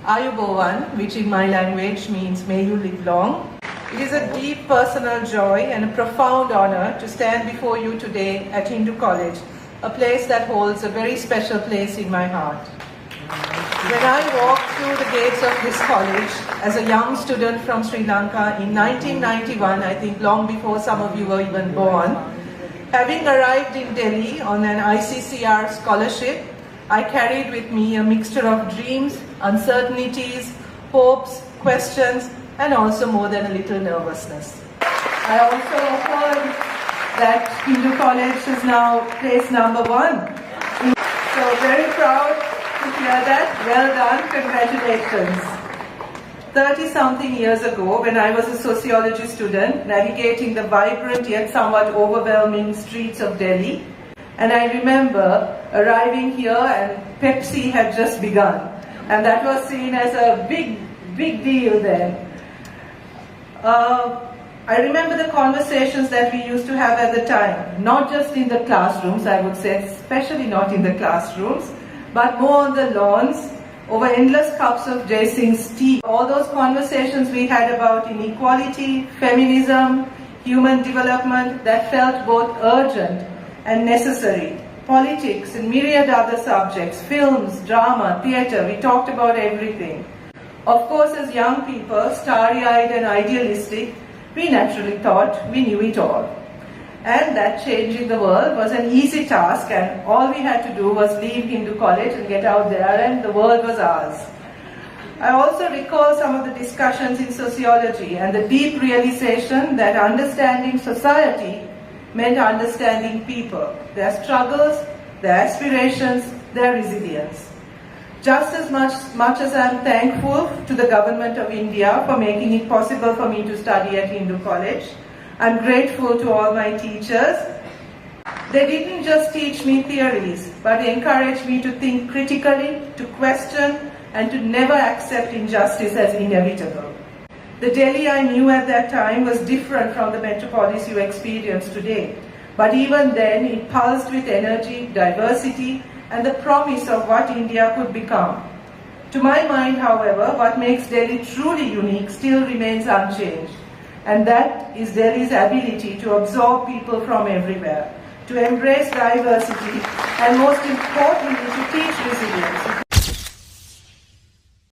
Ayubovan, which in my language means may you live long. It is a deep personal joy and a profound honor to stand before you today at Hindu College, a place that holds a very special place in my heart. When I walked through the gates of this college as a young student from Sri Lanka in 1991, I think long before some of you were even born, having arrived in Delhi on an ICCR scholarship, I carried with me a mixture of dreams, uncertainties, hopes, questions, and also more than a little nervousness. I also heard that Hindu College is now place number 1. So very proud to hear that. Well done, congratulations. 30-something years ago, when I was a sociology student, navigating the vibrant yet somewhat overwhelming streets of Delhi, and I remember arriving here and Pepsi had just begun, and that was seen as a big deal then. I remember the conversations that we used to have at the time, not just in the classrooms, I would say, especially not in the classrooms, but more on the lawns, over endless cups of Jai Singh's tea. All those conversations we had about inequality, feminism, human development that felt both urgent and necessary. Politics and myriad other subjects, films, drama, theatre, we talked about everything. Of course, as young people, starry-eyed and idealistic, we naturally thought we knew it all. And that changing the world was an easy task, and all we had to do was leave Hindu College and get out there, and the world was ours. I also recall some of the discussions in sociology and the deep realization that understanding society meant understanding people, their struggles, their aspirations, their resilience. Just as much as I am thankful to the Government of India for making it possible for me to study at Hindu College, I am grateful to all my teachers. They didn't just teach me theories, but encouraged me to think critically, to question, and to never accept injustice as inevitable. The Delhi I knew at that time was different from the metropolis you experience today, but even then it pulsed with energy, diversity, and the promise of what India could become. To my mind, however, what makes Delhi truly unique still remains unchanged, and that is Delhi's ability to absorb people from everywhere, to embrace diversity, and most importantly, to teach resilience.